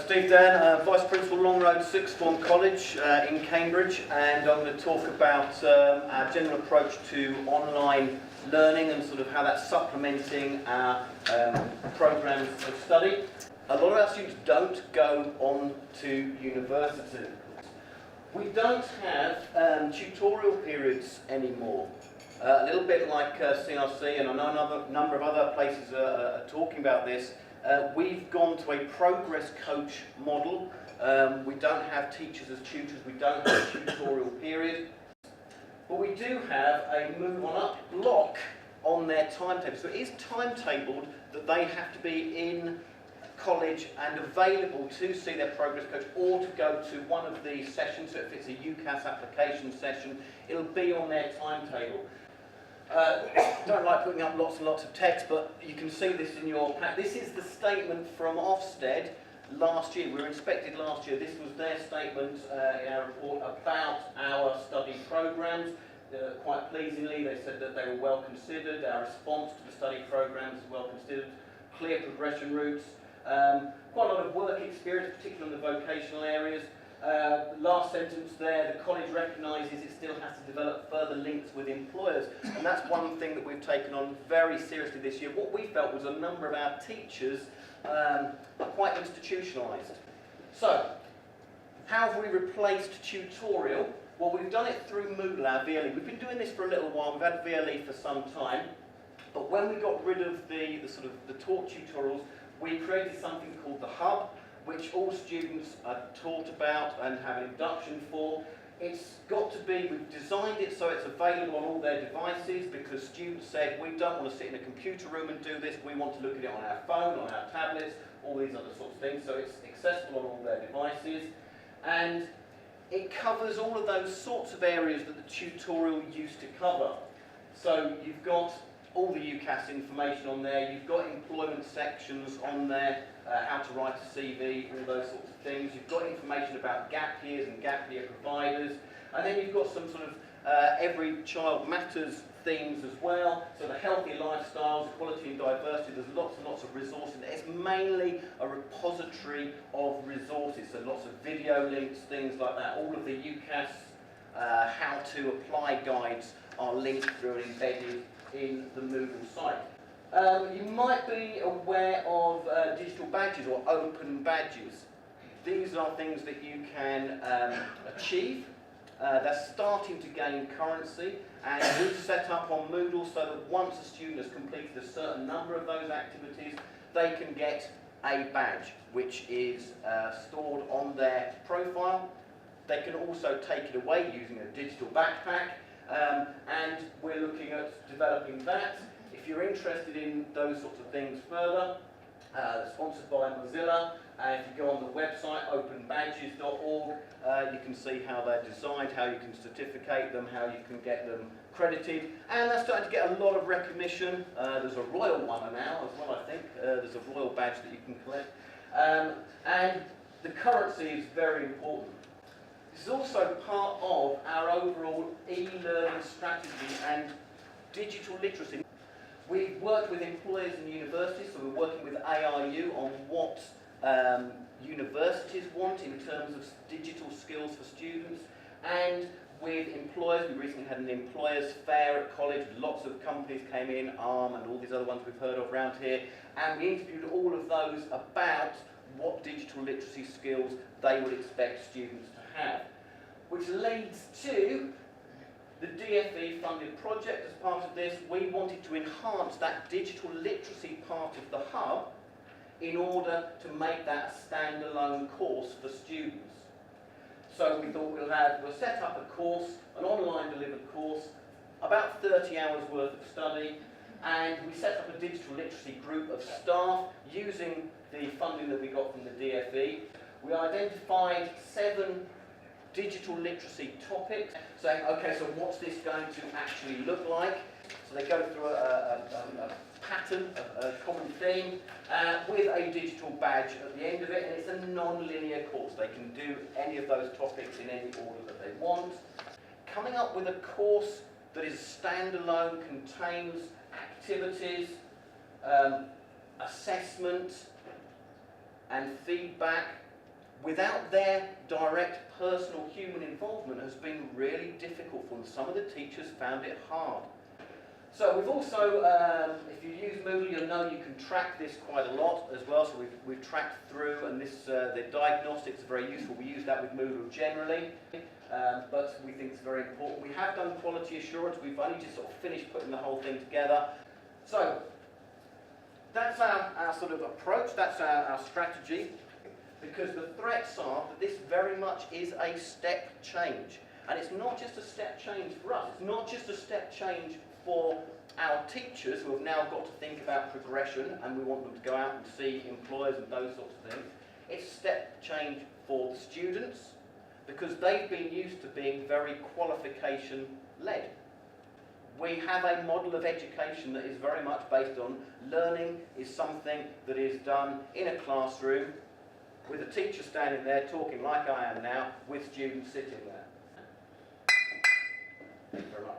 Steve Dann, Vice Principal Long Road Sixth Form College in Cambridge, and I'm going to talk about our general approach to online learning and sort of how that's supplementing our programmes of study. A lot of our students don't go on to university. We don't have tutorial periods anymore. A little bit like CRC, and I know a number of other places are talking about this. We've gone to a progress coach model. We don't have teachers as tutors, we don't have a tutorial period. But we do have a move on up block on their timetable. So it is timetabled that they have to be in college and available to see their progress coach or to go to one of the sessions. So if it's a UCAS application session, it'll be on their timetable. Don't like putting up lots and lots of text, but you can see this in your pack. This is the statement from Ofsted last year. We were inspected last year. This was their statement in our report about our study programmes. Quite pleasingly, they said that they were well considered. Our response to the study programmes is well considered. Clear progression routes. Quite a lot of work experience, particularly in the vocational areas. Last sentence there, the college recognises it still has to develop further links with employers, and that's one thing that we've taken on very seriously this year. What we felt was a number of our teachers are quite institutionalised. So, how have we replaced tutorial? Well, we've done it through Moodle, our VLE. We've been doing this for a little while. We've had VLE for some time, but when we got rid of the taught tutorials, we created something called the Hub, which all students are taught about and have an induction for. It's got to be, we've designed it so it's available on all their devices, because students said, we don't want to sit in a computer room and do this, we want to look at it on our phone, on our tablets, all these other sorts of things, so it's accessible on all their devices. And it covers all of those sorts of areas that the tutorial used to cover. So you've got all the UCAS information on there, you've got employment sections on there, how to write a CV, all those sorts of things. You've got information about gap years and gap year providers, and then you've got some sort of Every Child Matters themes as well. So the healthy lifestyles, equality and diversity, there's lots and lots of resources. It's mainly a repository of resources, so lots of video links, things like that. All of the UCAS how to apply guides are linked through and embedded in the Moodle site. You might be aware of digital badges or open badges. These are things that you can achieve. They're starting to gain currency, and we've set up on Moodle so that once a student has completed a certain number of those activities, they can get a badge which is stored on their profile. They can also take it away using a digital backpack. And we're looking at developing that. If you're interested in those sorts of things further, sponsored by Mozilla, and if you go on the website openbadges.org, you can see how they're designed, how you can certificate them, how you can get them credited, and they're starting to get a lot of recognition. There's a royal one now as well, I think. There's a royal badge that you can collect, and the currency is very important. This is also part of our overall e-learning strategy and digital literacy. We've worked with employers and universities, so we're working with ARU on what universities want in terms of digital skills for students, and with employers. We recently had an employers fair at college. Lots of companies came in, ARM and all these other ones we've heard of around here, and we interviewed all of those about what digital literacy skills they would expect students to have. Which leads to the DFE funded project. As part of this, we wanted to enhance that digital literacy part of the hub in order to make that a standalone course for students. So we thought we'll set up a course, an online delivered course, about 30 hours worth of study, and we set up a digital literacy group of staff using the funding that we got from the DFE. We identified 7 digital literacy topics, saying, okay, so what's this going to actually look like? So they go through a pattern, a common theme, with a digital badge at the end of it, and it's a non-linear course. They can do any of those topics in any order that they want. Coming up with a course that is standalone, contains activities, assessment, and feedback, without their direct personal human involvement has been really difficult for them. Some of the teachers found it hard. So we've also, if you use Moodle, you'll know you can track this quite a lot as well. So we've tracked through, and this the diagnostics are very useful. We use that with Moodle generally, but we think it's very important. We have done quality assurance. We've only just sort of finished putting the whole thing together. So that's our sort of approach. That's our strategy. Because the threats are that this very much is a step change. And it's not just a step change for us, it's not just a step change for our teachers who have now got to think about progression and we want them to go out and see employers and those sorts of things. It's a step change for the students because they've been used to being very qualification led. We have a model of education that is very much based on learning is something that is done in a classroom with a teacher standing there talking like I am now, with students sitting there. Thank you very much.